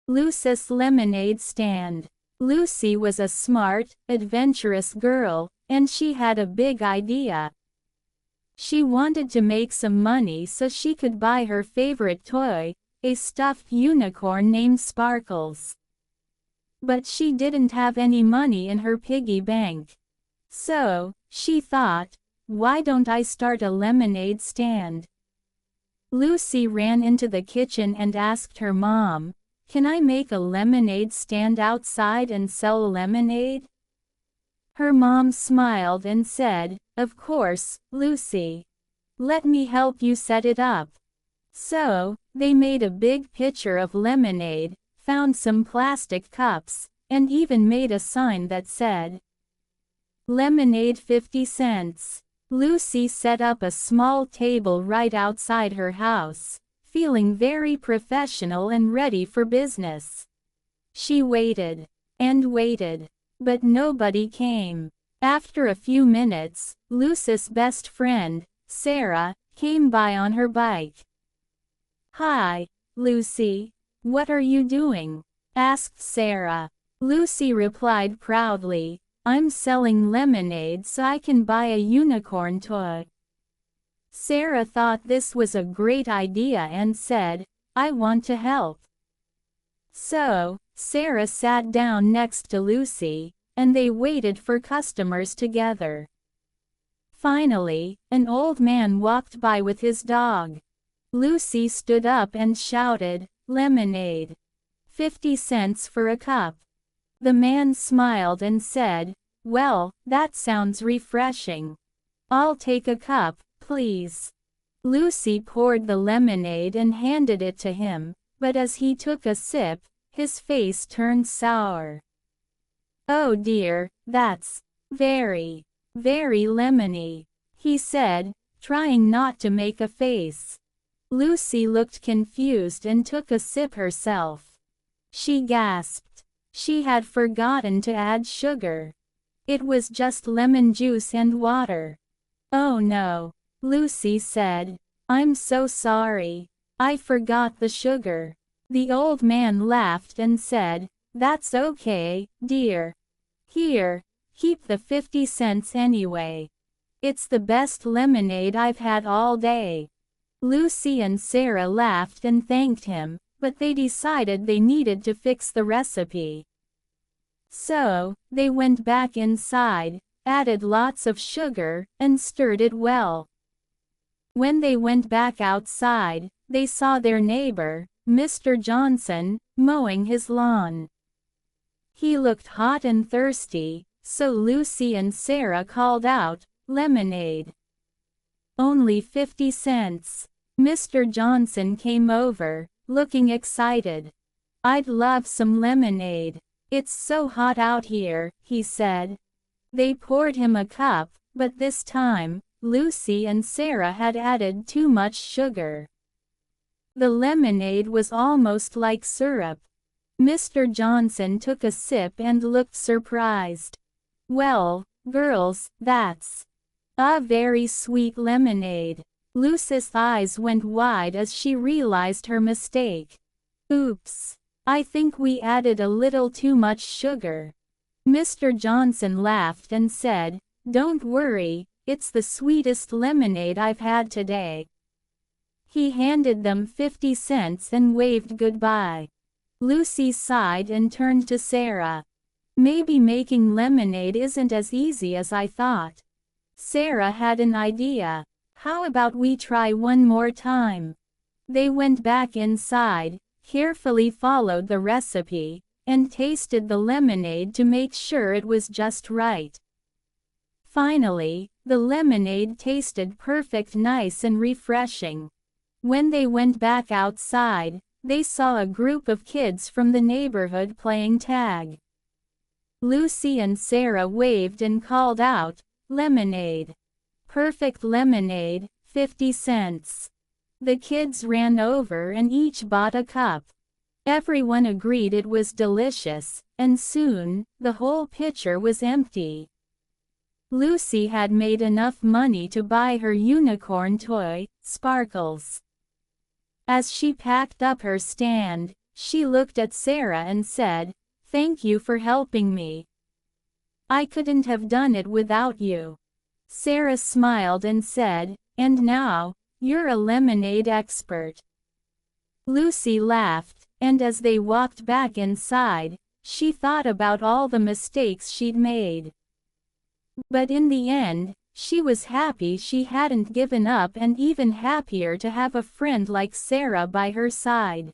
Lucy's lemonade stand. Lucy was a smart, adventurous girl, and she had a big idea. She wanted to make some money so she could buy her favorite toy, a stuffed unicorn named Sparkles. But she didn't have any money in her piggy bank. So, she thought, why don't I start a lemonade stand? Lucy ran into the kitchen and asked her mom, "Can I make a lemonade stand outside and sell lemonade?" Her mom smiled and said, "Of course, Lucy. Let me help you set it up." So, they made a big pitcher of lemonade, found some plastic cups, and even made a sign that said, "Lemonade 50 cents." Lucy set up a small table right outside her house, feeling very professional and ready for business. She waited and waited, but nobody came. After a few minutes, Lucy's best friend, Sarah, came by on her bike. "Hi, Lucy. What are you doing?" asked Sarah. Lucy replied proudly, "I'm selling lemonade so I can buy a unicorn toy." Sarah thought this was a great idea and said, "I want to help." So, Sarah sat down next to Lucy, and they waited for customers together. Finally, an old man walked by with his dog. Lucy stood up and shouted, "Lemonade. 50 cents for a cup." The man smiled and said, "Well, that sounds refreshing. I'll take a cup, please." Lucy poured the lemonade and handed it to him, but as he took a sip, his face turned sour. "Oh dear, that's very, very lemony," he said, trying not to make a face. Lucy looked confused and took a sip herself. She gasped. She had forgotten to add sugar. It was just lemon juice and water. "Oh no," Lucy said. "I'm so sorry. I forgot the sugar." The old man laughed and said, "That's okay, dear. Here, keep the 50 cents anyway. It's the best lemonade I've had all day." Lucy and Sarah laughed and thanked him, but they decided they needed to fix the recipe. So, they went back inside, added lots of sugar, and stirred it well. When they went back outside, they saw their neighbor, Mr. Johnson, mowing his lawn. He looked hot and thirsty, so Lucy and Sarah called out, "Lemonade. Only 50 cents. Mr. Johnson came over, looking excited. "I'd love some lemonade. It's so hot out here," he said. They poured him a cup, but this time, Lucy and Sarah had added too much sugar. The lemonade was almost like syrup. Mr. Johnson took a sip and looked surprised. "Well, girls, that's a very sweet lemonade." Lucy's eyes went wide as she realized her mistake. "Oops. I think we added a little too much sugar." Mr. Johnson laughed and said, "Don't worry, it's the sweetest lemonade I've had today." He handed them 50 cents and waved goodbye. Lucy sighed and turned to Sarah. "Maybe making lemonade isn't as easy as I thought." Sarah had an idea. "How about we try one more time?" They went back inside, carefully followed the recipe, and tasted the lemonade to make sure it was just right. Finally, the lemonade tasted perfect, nice and refreshing. When they went back outside, they saw a group of kids from the neighborhood playing tag. Lucy and Sarah waved and called out, "Lemonade. Perfect lemonade, 50 cents." The kids ran over and each bought a cup. Everyone agreed it was delicious, and soon, the whole pitcher was empty. Lucy had made enough money to buy her unicorn toy, Sparkles. As she packed up her stand, She looked at Sarah and said, "Thank you for helping me. I couldn't have done it without you." Sarah smiled and said, "And now, you're a lemonade expert." Lucy laughed, and as they walked back inside, she thought about all the mistakes she'd made. But in the end, she was happy she hadn't given up and even happier to have a friend like Sarah by her side.